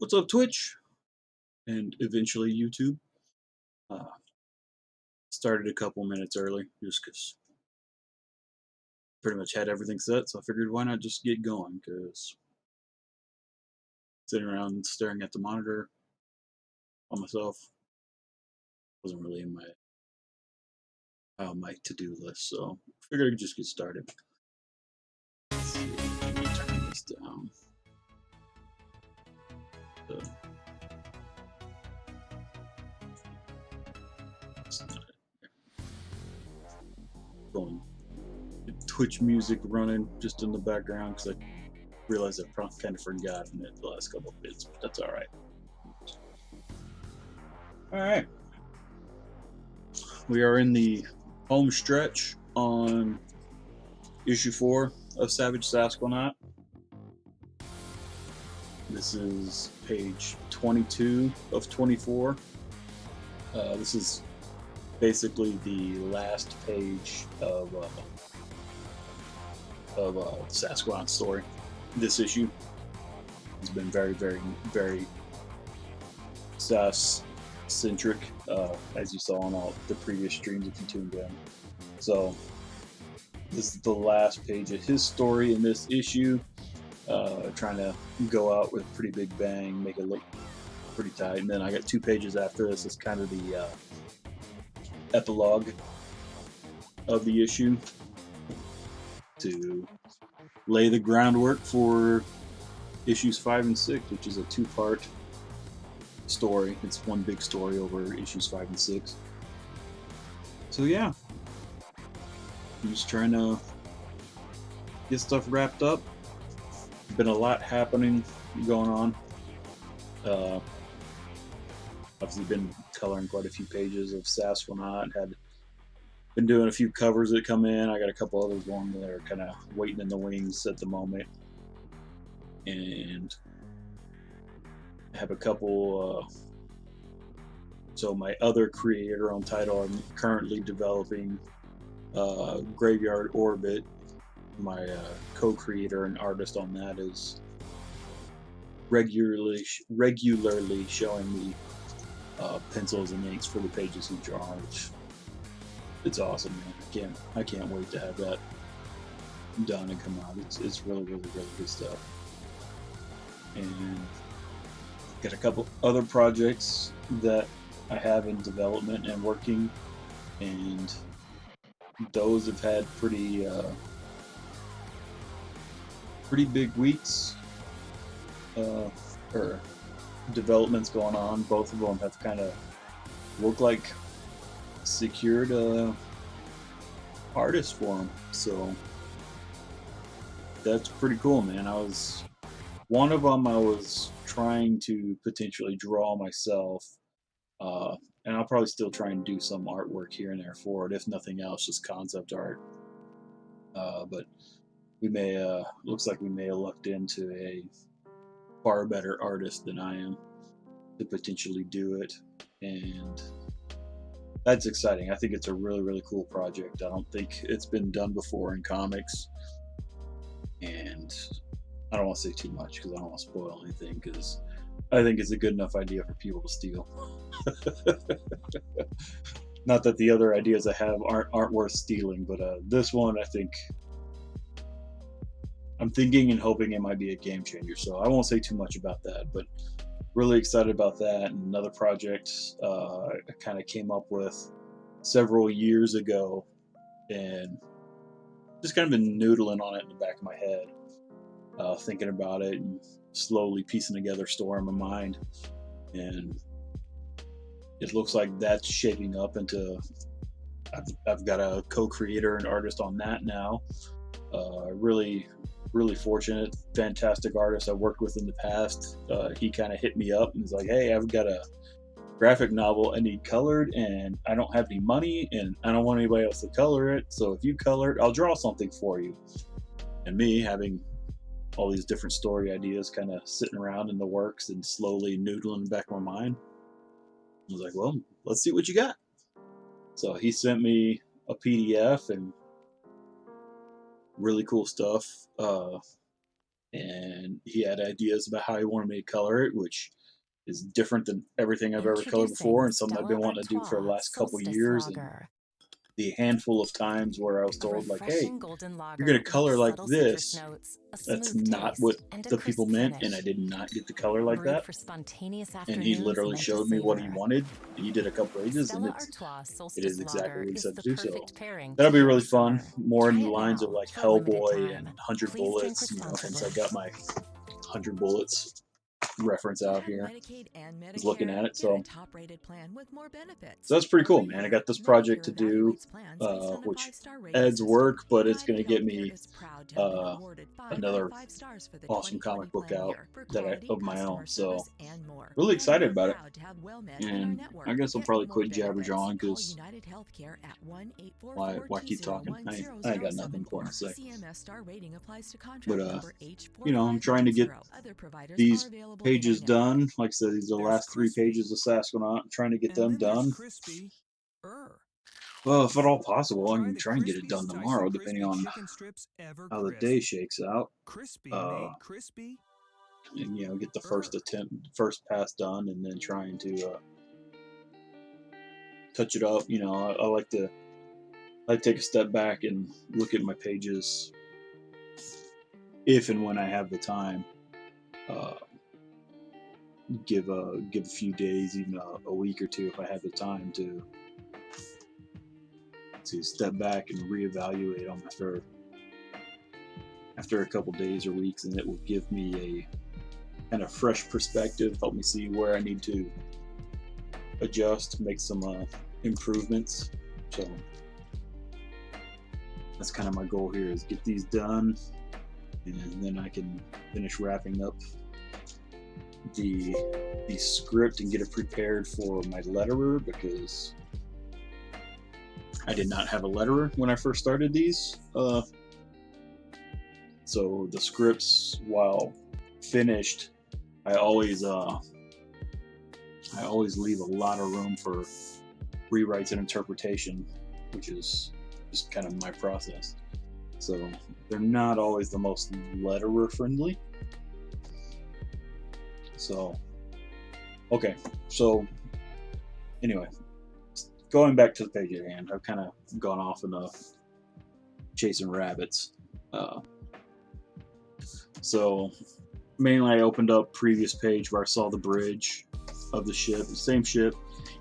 What's up, Twitch? And eventually YouTube. Uh, Started a couple minutes early just because pretty much had everything set, so I figured why not just get going, because sitting around staring at the monitor on myself wasn't really in my to-do list, so I figured I'd just get started. Let's see, let me turn this down. So, it's not going Twitch music running just in the background because I realized I probably kind of forgotten it the last couple of bits, but that's all right. All right, we are in the home stretch on issue 4 of Savage Sasquanaut. This is page 22 of 24. This is basically the last page of Sasquanaut story. This issue has been very, very, very Sas-centric, as you saw in all the previous streams if you tuned in. So this is the last page of his story in this issue. Trying to go out with a pretty big bang, make it look pretty tight. And then I got 2 pages after this. It's kind of the epilogue of the issue to lay the groundwork for issues 5 and 6, which is a 2-part story. It's one big story over issues 5 and 6. So yeah, I'm just trying to get stuff wrapped up. Been a lot happening going on. Obviously been coloring quite a few pages of Sasquanaut. Had been doing a few covers that come in. I got a couple others going that are kind of waiting in the wings at the moment, and I have a couple. So my other creator-owned title, I'm currently developing Graveyard Orbit. My co-creator and artist on that is regularly showing me pencils and inks for the pages he draws, which it's awesome, man. I can't wait to have that done and come out. It's really, really, really good stuff. And got a couple other projects that I have in development and working, and those have had pretty big weeks or developments going on. Both of them have kind of looked like secured artists for them, so that's pretty cool, man. One of them I was trying to potentially draw myself, and I'll probably still try and do some artwork here and there for it, if nothing else, just concept art. But we may looks like we may have lucked into a far better artist than I am to potentially do it, and that's exciting. I think it's a really, really cool project. I don't think it's been done before in comics, and I don't want to say too much because I don't want to spoil anything, because I think it's a good enough idea for people to steal. Not that the other ideas I have aren't worth stealing, but this one I think I'm thinking and hoping it might be a game changer. So I won't say too much about that, but really excited about that. And another project I kind of came up with several years ago, and just kind of been noodling on it in the back of my head, thinking about it and slowly piecing together a story in my mind. And it looks like that's shaping up into. I've got a co-creator and artist on that now. Really fortunate, fantastic artist I worked with in the past. He kind of hit me up and was like, "Hey, I've got a graphic novel I need colored, and I don't have any money, and I don't want anybody else to color it. So if you color it, I'll draw something for you." And me having all these different story ideas kind of sitting around in the works and slowly noodling in the back of my mind, I was like, "Well, let's see what you got." So he sent me a PDF and really cool stuff. And he had ideas about how he wanted me to color it, which is different than everything I've ever colored before, Introducing and something I've been Stella wanting to do for the Artois last couple Solstice years. And Lager. the handful of times where I was A told, like, "Hey, refreshing golden you're going lager to with color like subtle citrus this," notes, a that's smooth not what taste, and a the people crisp meant, and I finish. did not get to color like Brewed that. for spontaneous And he afternoons literally meant to showed me what he savor. wanted. He did a couple pages, and Stella Artois it Solstice is exactly Lager what he is said the to do. So perfect pairing to that'll be your really fun. summer. More in Try the it lines of now like for a limited Hellboy and time. 100 Please drink Bullets, since I responsibly. got my 100 Bullets reference out Add here. Medicaid and Was looking Medicare. at it. Get a So top-rated plan with more benefits. that's pretty cool, Every man. I year, got this project Medicare to do, evaluates plans based on a which five-star rating adds system. work, but it's going United to get Healthcare me is proud to have been uh, awarded 5 out of another 5 stars for the awesome 2020 comic book plan out year for that quality, of my own. customer So service, and more. really And excited we're about it. proud to have WellMed in our And I network. guess I'll Get probably more quit benefits. jabberjawing Call because United Healthcare at why keep talking? I ain't got nothing 1-844-201-0074. important to say. CMS star rating applies to But contract number I'm trying to get H4510. Other providers are these available in our pages network. done. Like I said, these are the There's last three crispy, pages of Sasquanaut. I'm trying to get and them then there's done. crispy. Er. Well, if at all possible, I Try can the try and get it done crispiest Tyson tomorrow, depending crispy on chicken strips ever how the crisp. day shakes out. Crispy Uh, made crispy. and get the first Er. attempt, first pass done, and then trying to touch it up. I like to take a step back and look at my pages if and when I have the time. Uh, give a few days, even a week or two, if I have the time to step back and reevaluate them after a couple days or weeks, and it will give me a kind of fresh perspective, help me see where I need to adjust, make some improvements. So that's kind of my goal here, is get these done, and then I can finish wrapping up the script and get it prepared for my letterer, because I did not have a letterer when I first started these. So the scripts, while finished, I always leave a lot of room for rewrites and interpretation, which is just kind of my process. So they're not always the most letterer friendly. So okay, so anyway, going back to the page at hand, I've kind of gone off in the chasing rabbits. So mainly I opened up previous page where I saw the bridge of the ship, the same ship.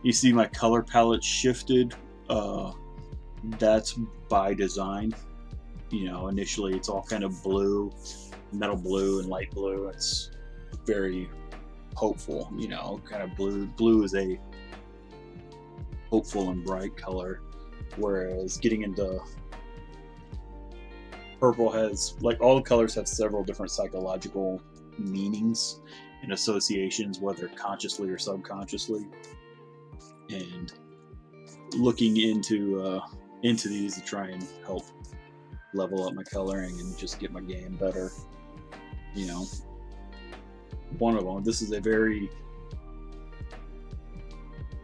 You see my color palette shifted. That's by design. Initially it's all kind of blue, metal blue and light blue. It's very hopeful, kind of blue. Blue is a hopeful and bright color, whereas getting into purple has, like, all the colors have several different psychological meanings and associations, whether consciously or subconsciously. And looking into these to try and help level up my coloring and just get my game better. One of them, this is a very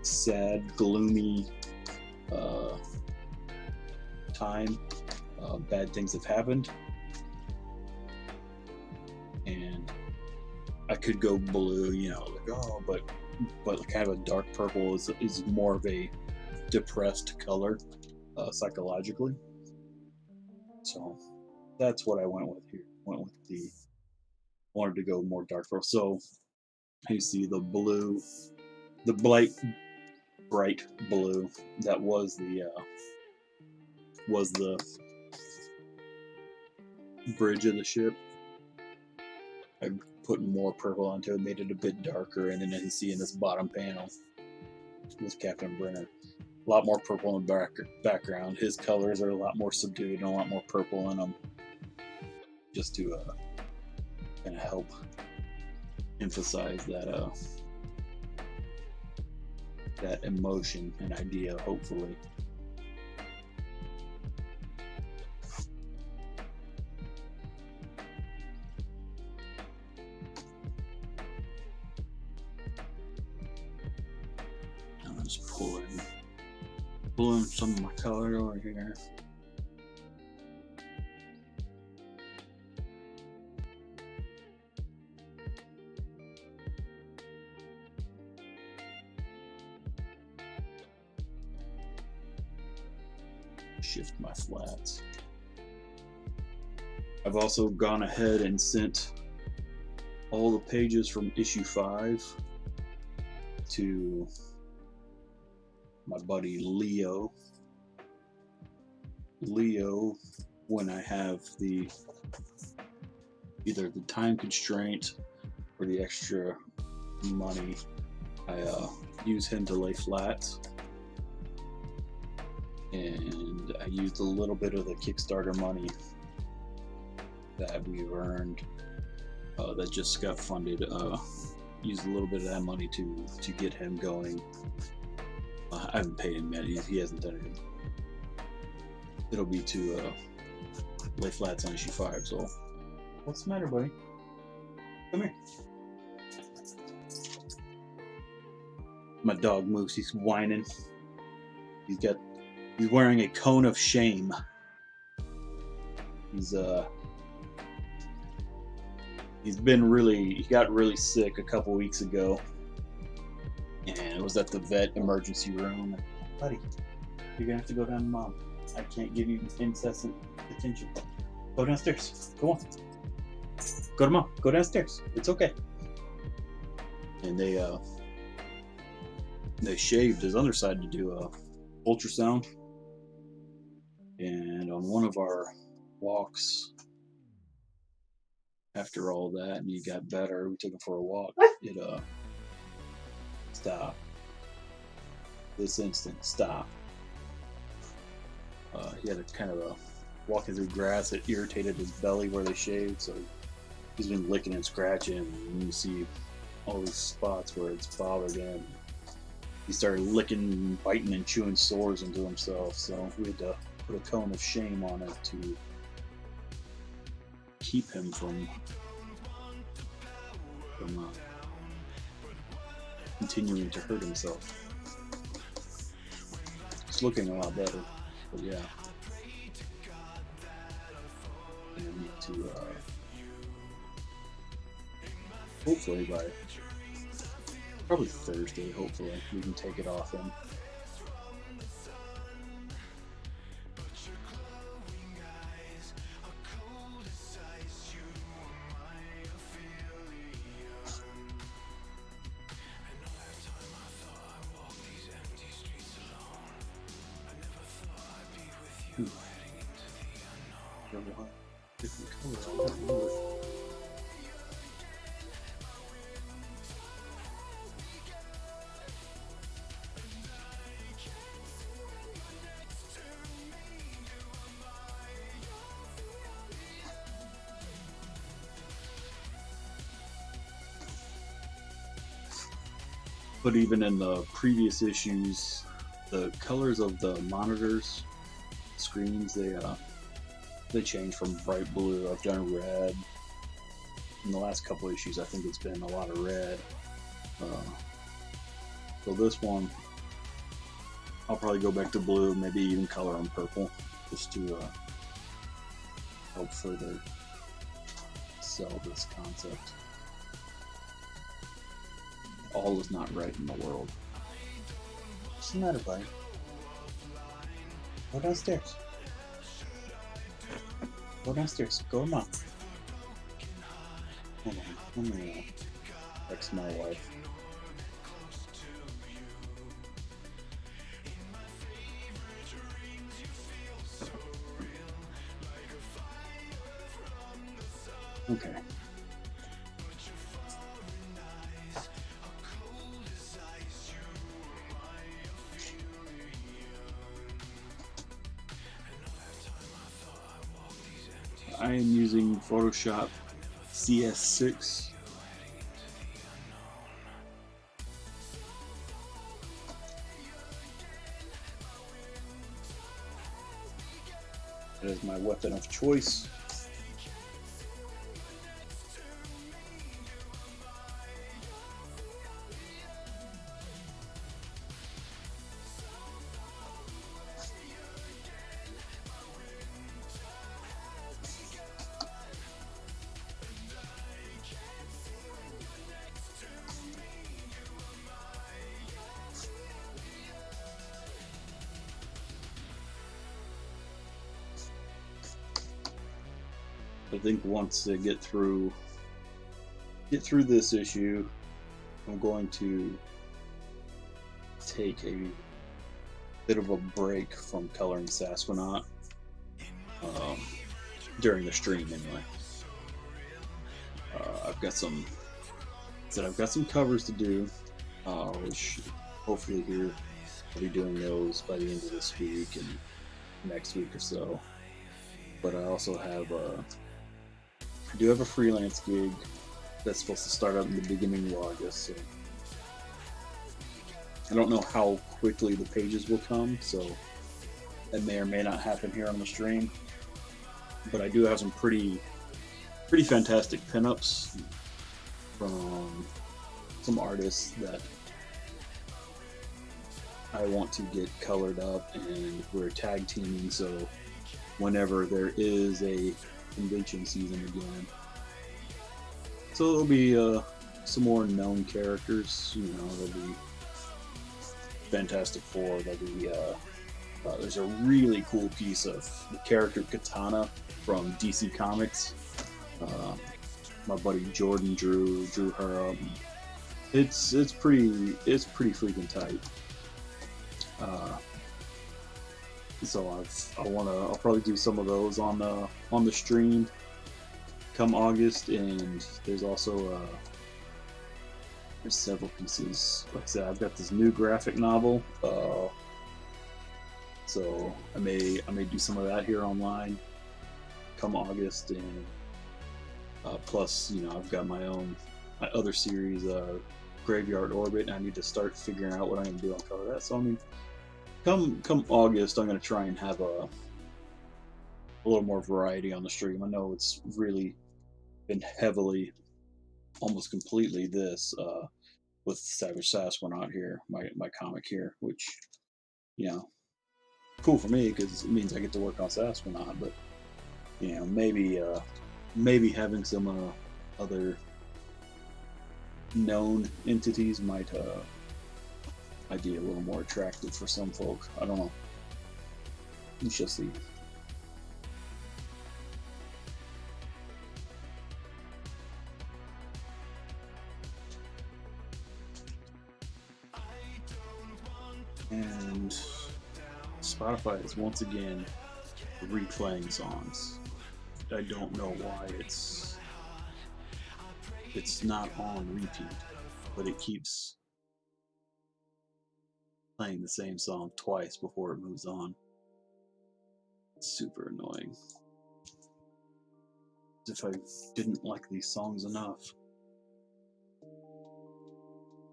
sad, gloomy time. Bad things have happened, and I could go blue, but kind of a dark purple is more of a depressed color, psychologically. So that's what I went with here. went with wanted to go more dark purple. So you see the blue, the bright blue that was the bridge of the ship. I put more purple onto it, made it a bit darker, and then you see in this bottom panel with Captain Brenner, a lot more purple in the background. His colors are a lot more subdued and a lot more purple in them, just to kind of help emphasize that emotion and idea, hopefully. I'll just pull in some of my color over here. Shift my flats. I've also gone ahead and sent all the pages from issue 5 to my buddy Leo. When I have either the time constraint or the extra money, I use him to lay flats. And I used a little bit of the Kickstarter money that we've earned that just got funded. Used a little bit of that money to get him going. I haven't paid him yet. He hasn't done it. It'll be to lay flats on issue 5. So, what's the matter, buddy? Come here. My dog moves. He's whining. He's wearing a cone of shame. He got really sick a couple weeks ago, and it was at the vet emergency room. Buddy, you're gonna have to go down to mom. I can't give you incessant attention. Go downstairs. Go on. Go to mom. Go downstairs. It's okay. And they shaved his underside to do a ultrasound. And on one of our walks, after all that, and he got better, we took him for a walk. It stop. This instant, stop. He had a kind of walking through grass that irritated his belly where they shaved, so he's been licking and scratching, and you see all these spots where it's bothered him. He started licking, biting, and chewing sores into himself, so we had to put a cone of shame on it to keep him from continuing to hurt himself. It's looking a lot better, but yeah. And I need to hopefully by probably Thursday, hopefully we can take it off him. But even in the previous issues, the colors of the monitors, screens, they change from bright blue. I've done red. In the last couple issues, I think it's been a lot of red. So this one, I'll probably go back to blue, maybe even color them purple, just to help further sell this concept. All is not right in the world. What's the matter, buddy? Go downstairs. Go downstairs. Go to mom. I'm gonna text my wife. Okay. I am using Photoshop CS6. That is my weapon of choice. I think once I get through this issue, I'm going to take a bit of a break from coloring Sasquanaut um, during the stream anyway. I've got some covers to do, which hopefully here I'll be doing those by the end of this week and next week or so. But I also have I do have a freelance gig that's supposed to start up in the beginning of August. So I don't know how quickly the pages will come, so that may or may not happen here on the stream. But I do have some pretty fantastic pinups from some artists that I want to get colored up, and we're tag teaming. So whenever there is a convention season again, so there'll be some more known characters. You know, there'll be Fantastic Four. There'll be there's a really cool piece of the character Katana from DC Comics. My buddy Jordan drew her up. It's pretty freaking tight. So I'll probably do some of those on the stream come August, and there's also there's several pieces. Like I said, I've got this new graphic novel, so I may do some of that here online come August, and plus, you know, I've got my other series, Graveyard Orbit, and I need to start figuring out what I'm gonna do on cover that. So I mean, come August, I'm gonna try and have a little more variety on the stream. I know it's really been heavily, almost completely this with Savage Sasquanaut here, my comic here, which, you know, cool for me because it means I get to work on Sasquanaut. But you know, maybe having some other known entities might be a little more attractive for some folk. I don't know. We shall see. And Spotify is once again replaying songs. I don't know why it's not on repeat, but it keeps playing the same song twice before it moves on. It's super annoying. As if I didn't like these songs enough.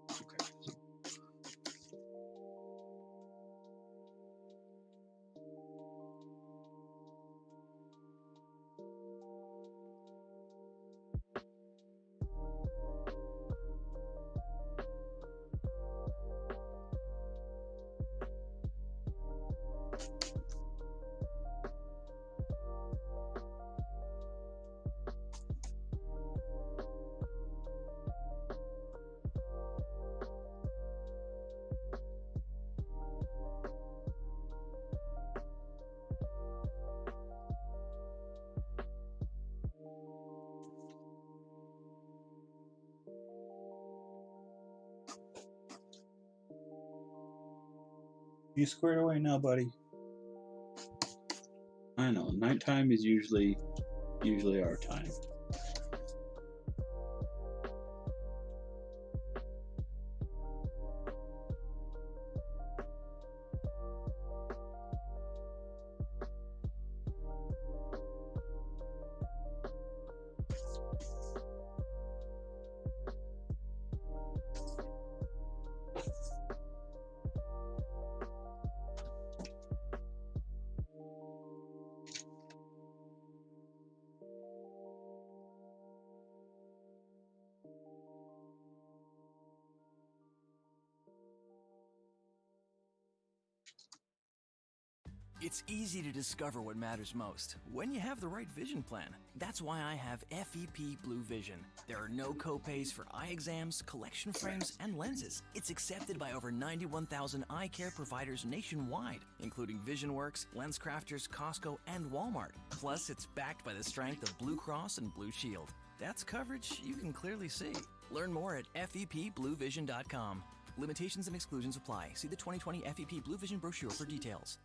Okay. You squared away now, buddy. I know. Nighttime is usually our time. It's easy to discover what matters most when you have the right vision plan. That's why I have FEP Blue Vision. There are no copays for eye exams, collection frames, and lenses. It's accepted by over 91,000 eye care providers nationwide, including VisionWorks, LensCrafters, Costco, and Walmart. Plus, it's backed by the strength of Blue Cross and Blue Shield. That's coverage you can clearly see. Learn more at fepbluevision.com. Limitations and exclusions apply. See the 2020 FEP Blue Vision brochure for details.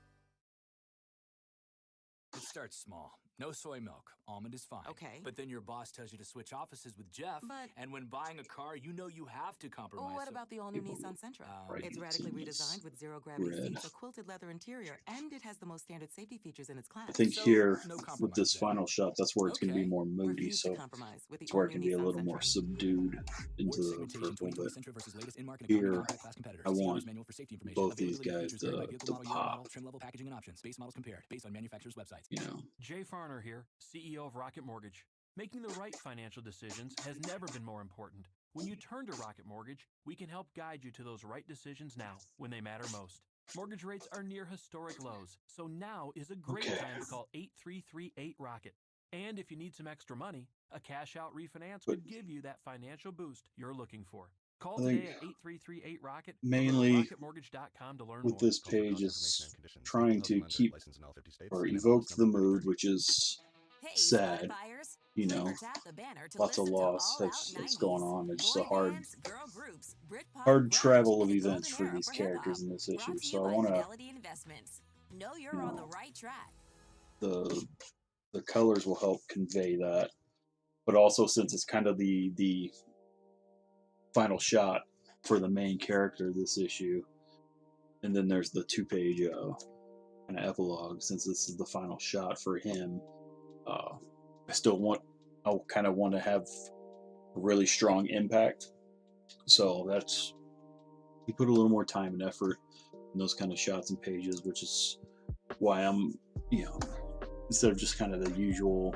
It starts small. No soy milk. Almond is fine. Okay. But then your boss tells you to switch offices with Jeff. But- And when buying a car, you know you have to compromise. What about the all-new Nissan Sentra? Right. It's radically It's redesigned with zero-gravity red. seats, a quilted leather interior, and it has the most standard safety features in its class. I think So, here no with compromise this then. final shot, that's where it's going to be Okay. more moody, Refuse so to compromise with the it's where it all-new can be a Nissan little more Sentra. subdued into Word the segmentation purple. But 2020 Sentra versus latest in-market here, economy compact class competitors. I See want owner's manual for safety information. both these Availability of guys features vary by vehicle to model, year model, pop. trim level, packaging, and options. Base models compared based on manufacturer's websites. You know, Jay Farner here, CEO of Rocket Mortgage. Making the right financial decisions has never been more important. When you turn to Rocket Mortgage, we can help guide you to those right decisions now, when they matter most. Mortgage rates are near historic lows, so now is a great Okay. time to call 8338-ROCKET. And if you need some extra money, a cash-out refinance But- could give you that financial boost you're looking for. Call I think today at 8338-ROCKET mainly or go to rocketmortgage.com to learn with more. this Call for page cost is information and conditions. trying Equal to housing lender, keep licensed in all 50 states. or NMLS evoke the number mood, 3030. which is Hey, sad. spotted buyers. You Click know, or tap the banner to lots of listen to loss All Out that's going 90s. on. It's just Boy a hard bands, girl groups, Britpop, hard grunge, travel and of a events golden for era these for characters hip-hop. in this Brought issue. to you So I by want to, Fidelity Investments. Know you're you on the know, right track. the colors will help convey that. But also, since it's kind of the final shot for the main character of this issue, and then there's the 2-page kind of epilogue. Since this is the final shot for him, I kind of want to have a really strong impact. So that's he put a little more time and effort in those kind of shots and pages, which is why I'm, instead of just kind of the usual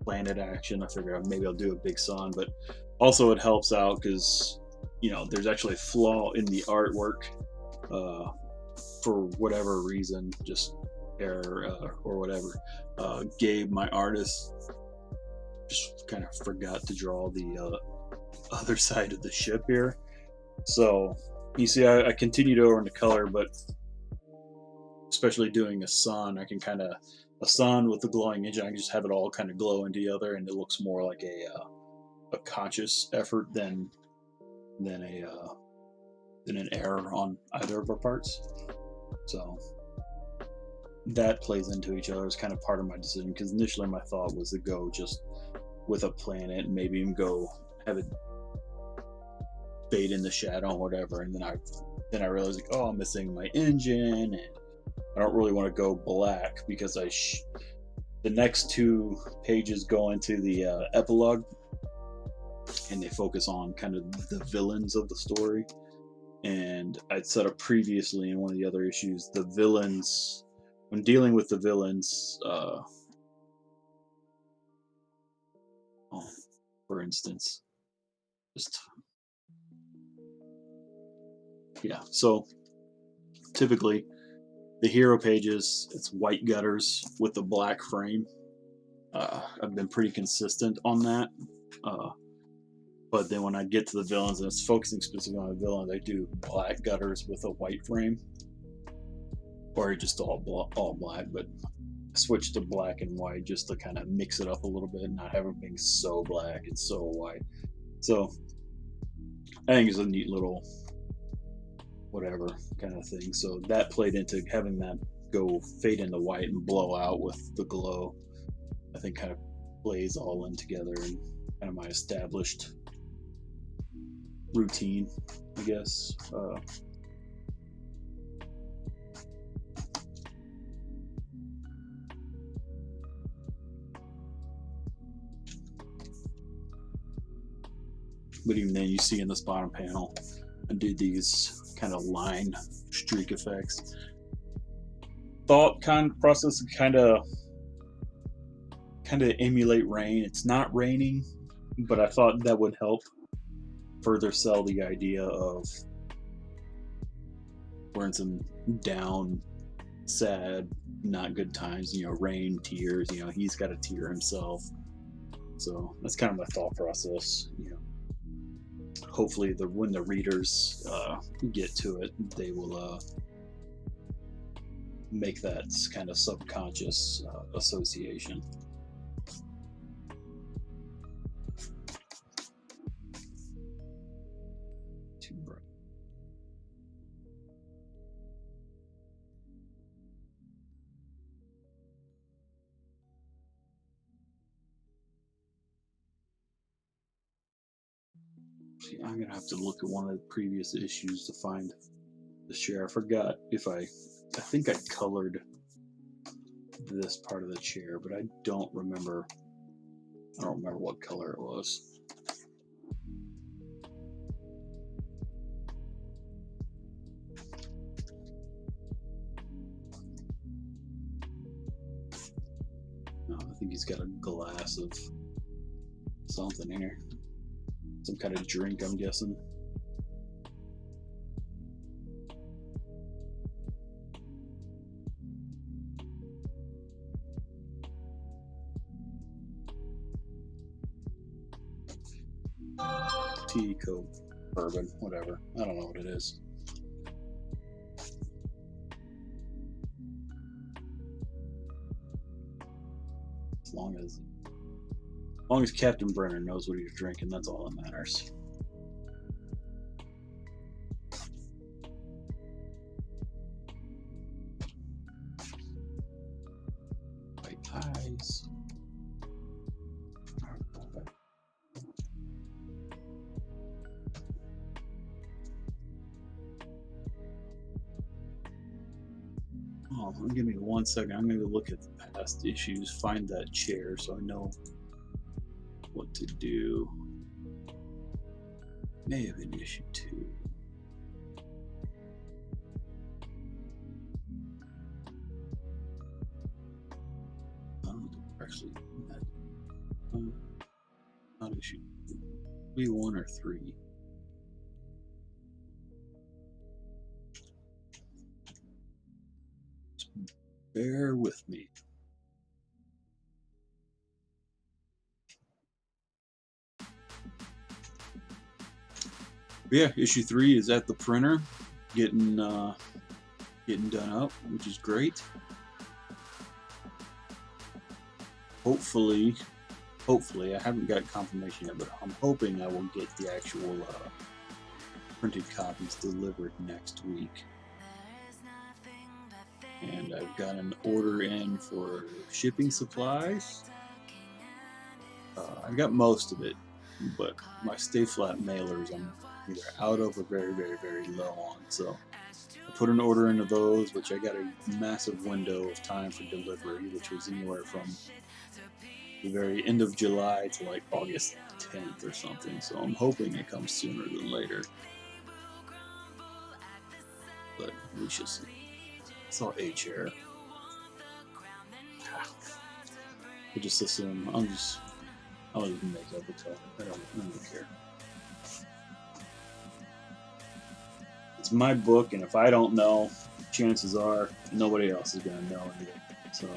planet action, I figure maybe I'll do a big sun. But also it helps out because there's actually a flaw in the artwork for whatever reason, just error or whatever. Gabe, my artist, just kind of forgot to draw the other side of the ship here. So you see, I continued over into color, but especially doing a sun, I can kind of a sun with the glowing engine. I can just have it all kind of glow into the other, and it looks more like a conscious effort than an error on either of our parts. So that plays into each other as kind of part of my decision, because initially my thought was to go just with a planet and maybe even go have it fade in the shadow or whatever, and then I realized, like, oh, I'm missing my engine, and I don't really want to go black because the next 2 pages go into the epilogue, and they focus on kind of the villains of the story. And I'd said up previously in one of the other issues, the villains, when dealing with the villains, for instance, just so typically the hero pages, it's white gutters with the black frame. I've been pretty consistent on that. But then when I get to the villains and it's focusing specifically on the villains, I do black gutters with a white frame, or just all black. But I switch to black and white just to kind of mix it up a little bit, and not have it being so black and so white. So I think it's a neat little whatever kind of thing. So that played into having that go fade into white and blow out with the glow. I think kind of plays all in together and kind of my established routine, I guess. But even then, you see in this bottom panel, I did these kind of line streak effects. Thought kind of process kind of emulate rain. It's not raining, but I thought that would help further sell the idea of we're in some down, sad, not good times. You know, rain, tears. You know, he's got a tear himself. So that's kind of my thought process. You know, hopefully when the readers get to it, they will make that kind of subconscious association. Too bright. See, I'm gonna have to look at one of the previous issues to find the chair. I forgot if I think I colored this part of the chair, but I don't remember. I don't remember what color it was. No, I think he's got a glass of something here. Some kind of drink, I'm guessing. Tea, Coke, bourbon, whatever. I don't know what it is. As long as Captain Brenner knows what he's drinking, that's all that matters. White eyes. Oh, give me 1 second. I'm going to look at the past issues, find that chair so I know what to do. May have been issue 2. Actually, not issue 2. Maybe 1 or 3. Bear with me. Yeah, issue 3 is at the printer, getting done up, which is great. Hopefully, I haven't got confirmation yet, but I'm hoping I will get the actual printed copies delivered next week. And I've got an order in for shipping supplies. I've got most of it, but my Stay Flat mailers I'm either out of or very, very, very low on. So I put an order into those, which I got a massive window of time for delivery, which was anywhere from the very end of July to like August 10th or something. So I'm hoping it comes sooner than later. But we shall see. I saw a chair. I just assume I'll just make up a tell. I don't care. It's my book, and if I don't know, chances are nobody else is gonna know anyway. So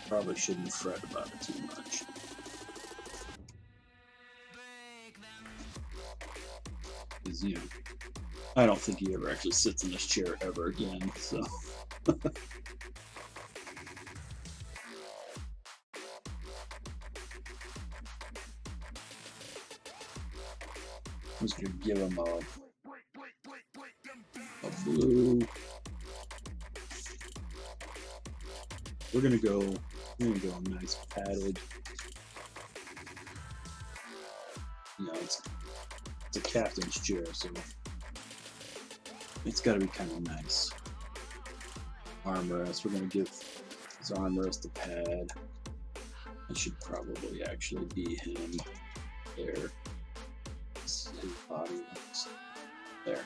probably shouldn't fret about it too much. Because, you know, I don't think he ever actually sits in this chair ever again, so. I'm just gonna give him a blue. We're gonna go nice padded. You know, it's a captain's chair, so it's got to be kind of nice. Armrest. We're gonna give his armrest a pad. It should probably actually be him there. His body looks there.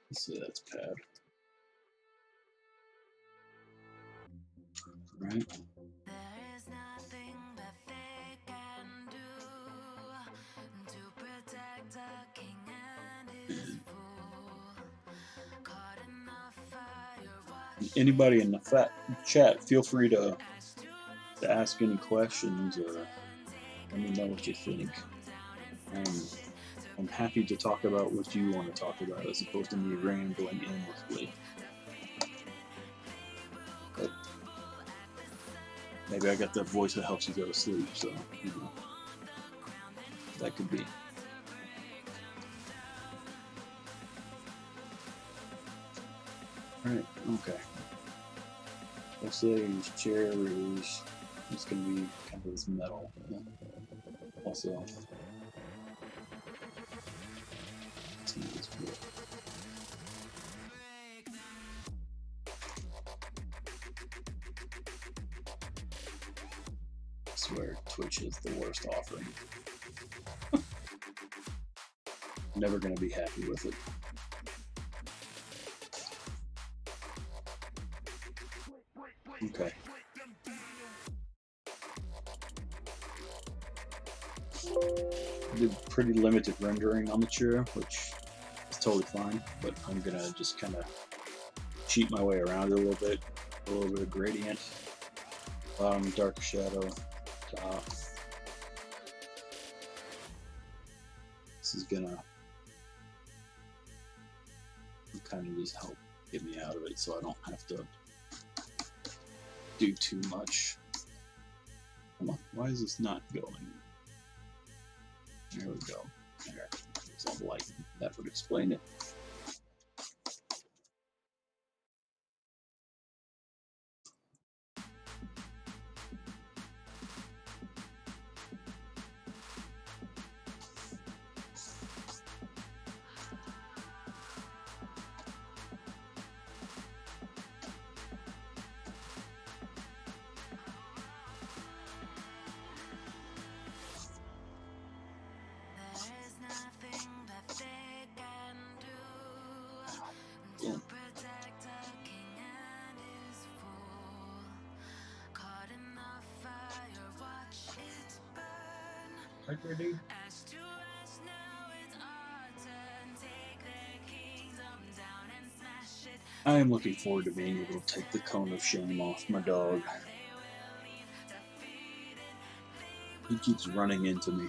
Let's see, that's pad. Right. There is nothing that they can do to protect a king and his fool. Caught in the fire, watch Anybody in the chat, feel free to ask any questions or let me know what you think. I'm happy to talk about what you want to talk about as opposed to me rambling endlessly. But maybe I got that voice that helps you go to sleep, so you know, that could be. Alright, okay. Let's say his chair is it's gonna be kind of this metal. Also, I swear Twitch is the worst offering. Never gonna be happy with it. Okay. I did pretty limited rendering on the chair, which is totally fine, but I'm gonna just kind of cheat my way around it a little bit of gradient, bottom dark shadow, top. This is gonna kind of just help get me out of it so I don't have to do too much. Come on, why is this not going? There we go. There. There's all light. That would explain it. Right there, dude. I am looking forward to being able to take the cone of shame off my dog. He keeps running into me.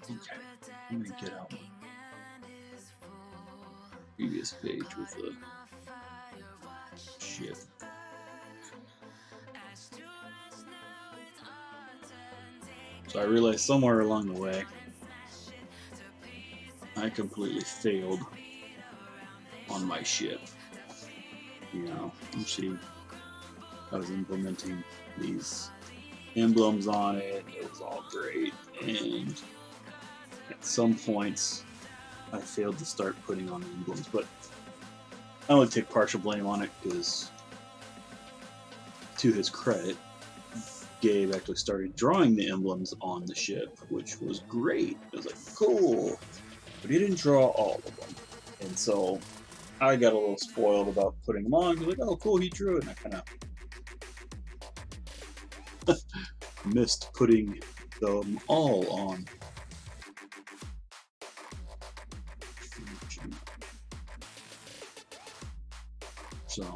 Okay, let me get out the previous page with the ship. So I realized somewhere along the way, I completely failed on my ship. You know, you see, I was implementing these emblems on it. It was all great, and at some points, I failed to start putting on emblems. But I only take partial blame on it because, to his credit, Gabe actually started drawing the emblems on the ship, which was great. It was like, cool. But he didn't draw all of them. And so I got a little spoiled about putting them on. He was like, oh, cool, he drew it. And I kind of missed putting them all on. So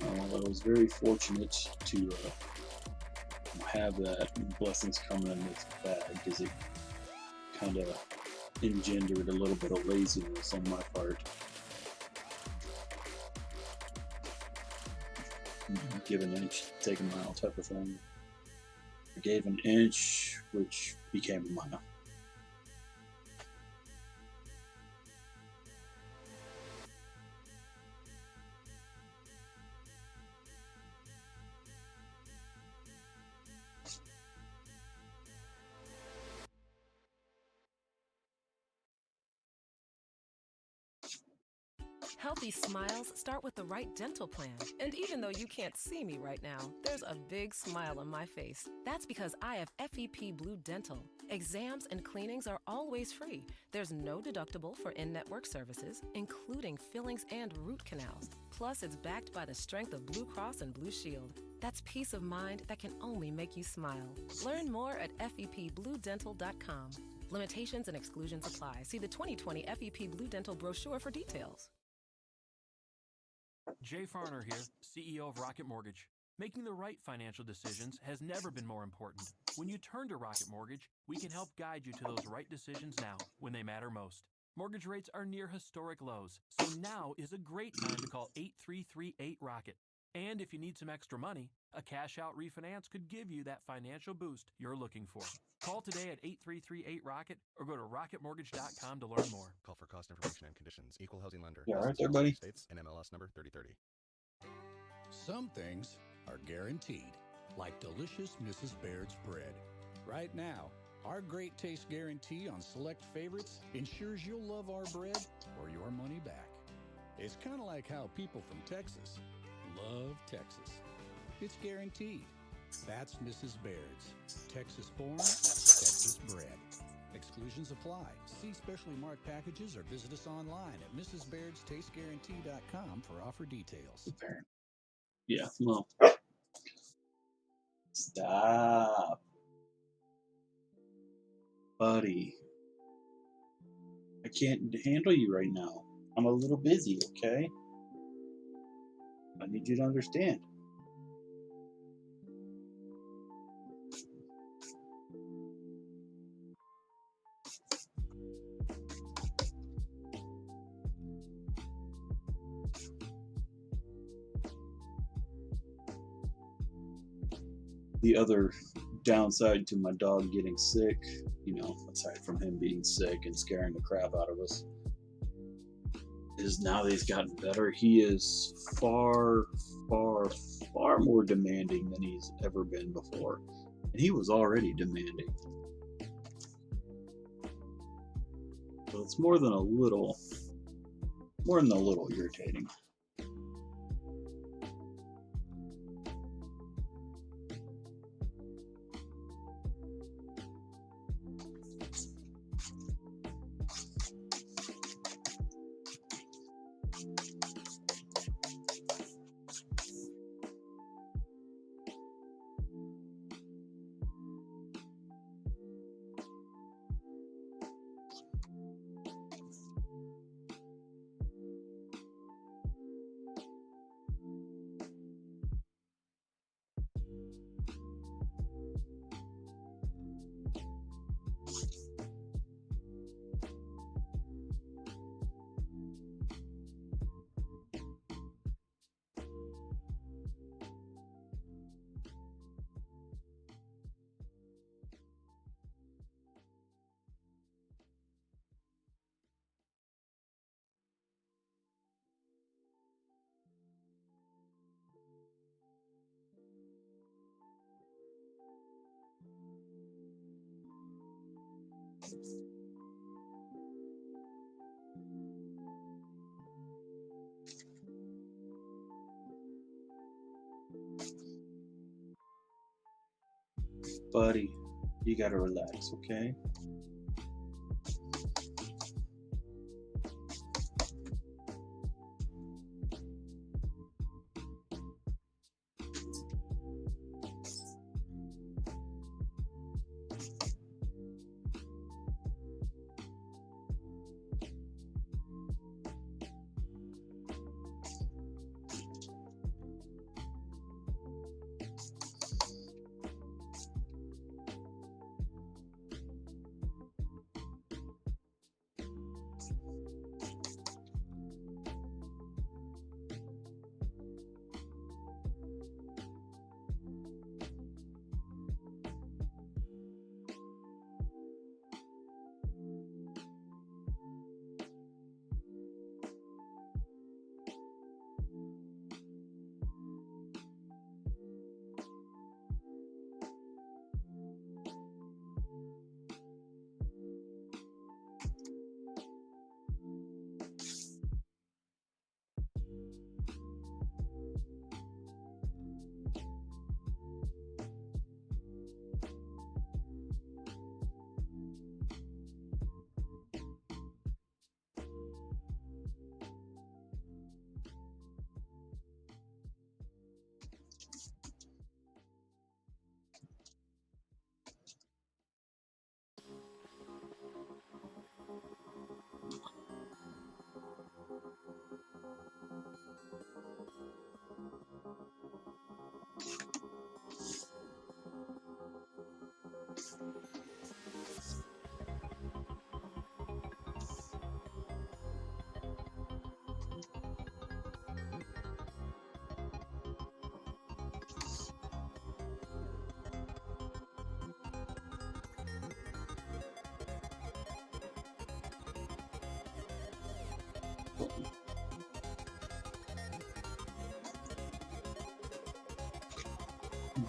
I was very fortunate to have that blessings coming in this bag because it kind of engendered a little bit of laziness on my part. Give an inch, take a mile type of thing. I gave an inch, which became a mile. Healthy smiles start with the right dental plan. And even though you can't see me right now, there's a big smile on my face. That's because I have FEP Blue Dental. Exams and cleanings are always free. There's no deductible for in-network services, including fillings and root canals. Plus, it's backed by the strength of Blue Cross and Blue Shield. That's peace of mind that can only make you smile. Learn more at fepbluedental.com. Limitations and exclusions apply. See the 2020 FEP Blue Dental brochure for details. Jay Farner here, CEO of Rocket Mortgage. Making the right financial decisions has never been more important. When you turn to Rocket Mortgage, we can help guide you to those right decisions now, when they matter most. Mortgage rates are near historic lows, so now is a great time to call 8338-ROCKET. And if you need some extra money, a cash-out refinance could give you that financial boost you're looking for. Call today at 8338-ROCKET or go to rocketmortgage.com to learn more. Call for cost information and conditions. Equal housing lender. Yeah, right Licensed there, in buddy. States and MLS number 3030. Some things are guaranteed, like delicious Mrs. Baird's bread. Right now, our great taste guarantee on select favorites ensures you'll love our bread or your money back. It's kind of like how people from Texas love Texas. It's guaranteed. That's Mrs. Baird's. Texas born, Texas bred. Exclusions apply. See specially marked packages or visit us online at mrsbairdstasteguarantee.com for offer details. Yeah, well, stop, buddy. I can't handle you right now. I'm a little busy, okay? I need you to understand. The other downside to my dog getting sick, aside from him being sick and scaring the crap out of us, is now that he's gotten better, he is far, far, far more demanding than he's ever been before. And he was already demanding. So it's more than a little irritating. Buddy, you gotta relax, okay?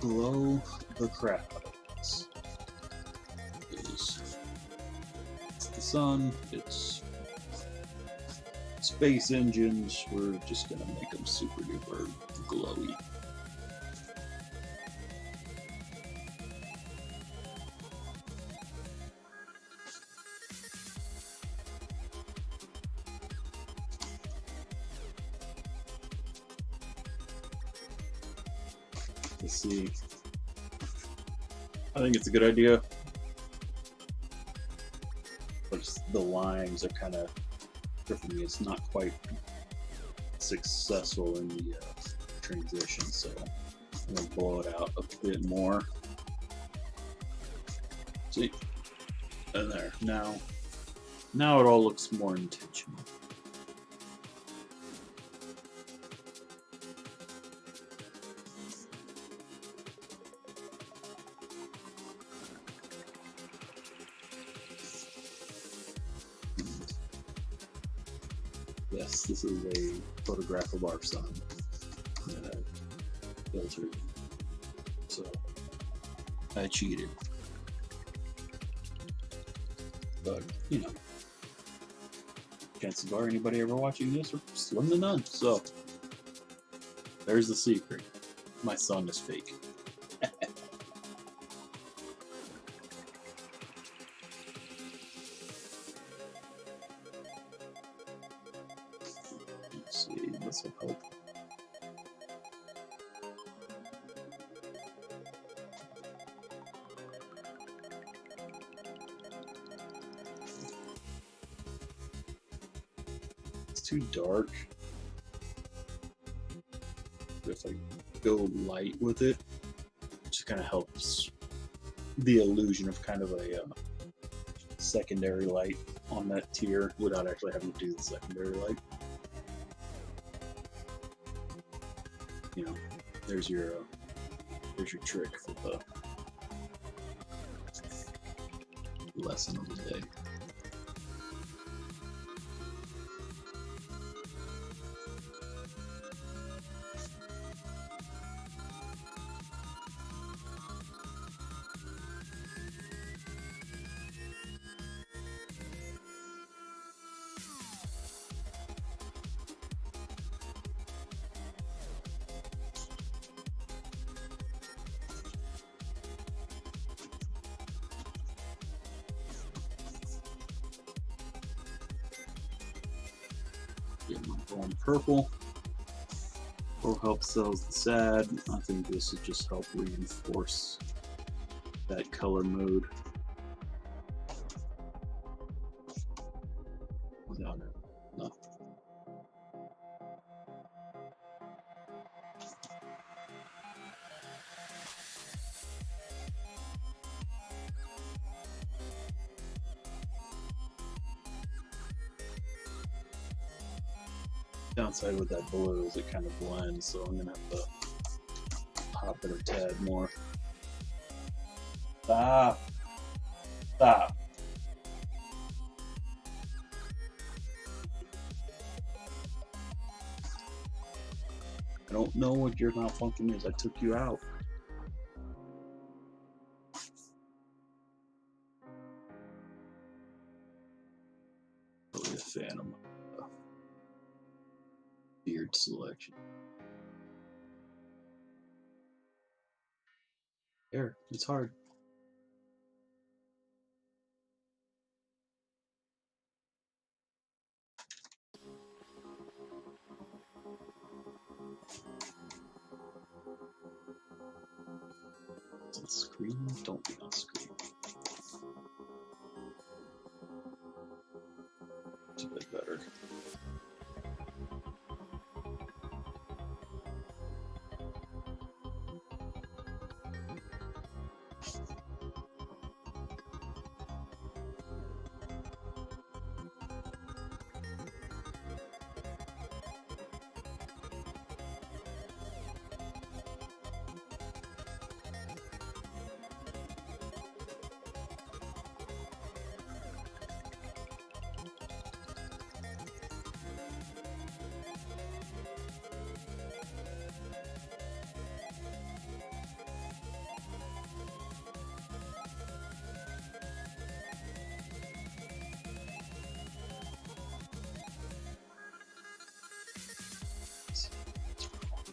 Blow the crap out of this. It's the sun, it's space engines, we're just gonna make them super duper glowy. Let's see. I think it's a good idea. But the lines are kind of, for me, it's not quite successful in the transition, so I'm going to blow it out a bit more. See? And there. Now it all looks more intentional. Yes, this is a photograph of our sun that I filtered. So I cheated. But, you know, chances are anybody ever watching this are slim to none. So there's the secret. My sun is fake. Let's see, this will help. It's too dark. But if I go light with it, it just kind of helps the illusion of kind of a secondary light on that tier without actually having to do the secondary light. You know, there's your trick for the lesson of the day. Going purple. Will help sells the sad. I think this would just help reinforce that color mode. Without it. No. Downside with that blue is it kind of blends, so I'm gonna have to pop it a tad more. Stop. Stop. I don't know what your malfunction is. I took you out. Really a fan of my beard selection. There, it's hard. On screen? Don't be on screen. It's a bit better.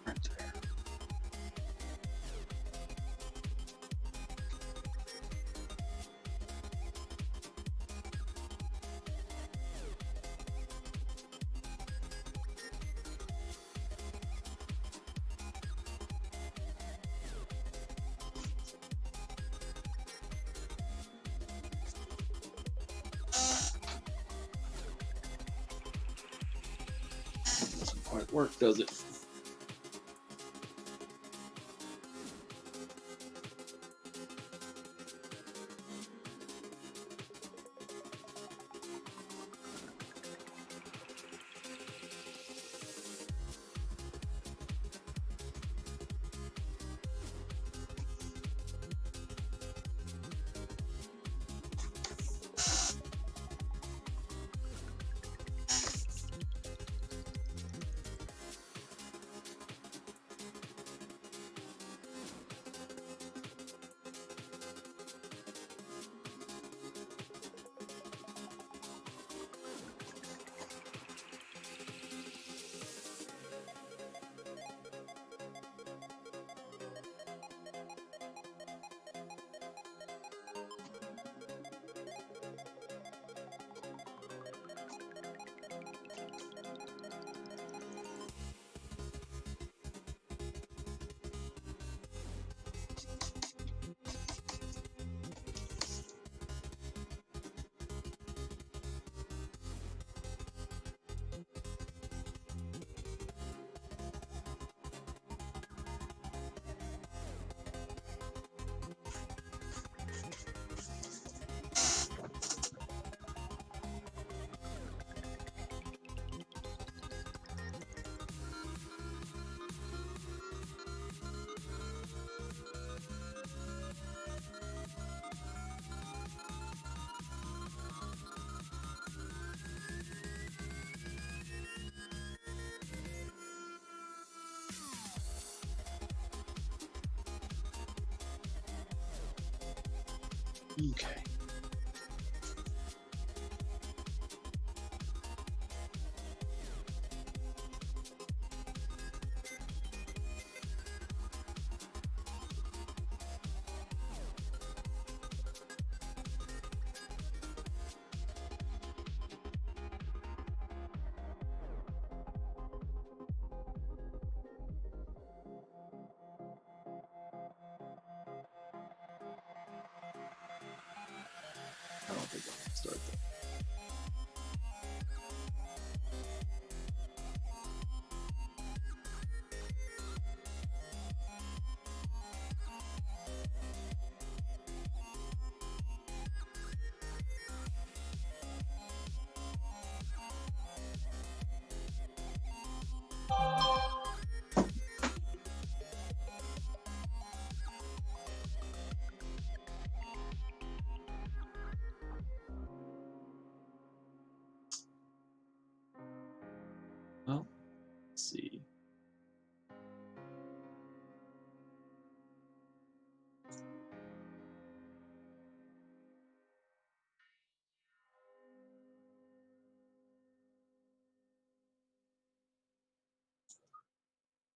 Right there. Doesn't quite work, does it? Okay.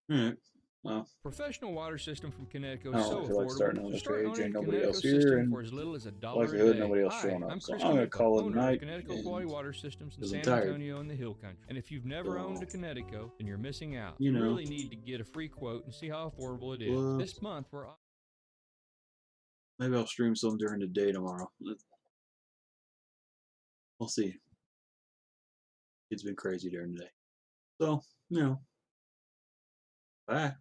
All right. Well, Professional water system from Connecticut I is don't so really feel like starting affordable. So another start page. owning Ain't a nobody else Connecticut here, system and for as little as $1 a likelihood day. nobody else Hi, showing up. I'm So Chris I'm gonna Knippa, call it a owner of night. Connecticut Quality And Water Systems in 'cause I'm San tired. Antonio and the Hill Country. And if you've never owned a Connecticut, then you're missing out. You You know. really need to get a free quote and see how affordable it is. Well, This month, we're maybe I'll stream some during the day tomorrow. We'll see. It's been crazy during the day. So, bye.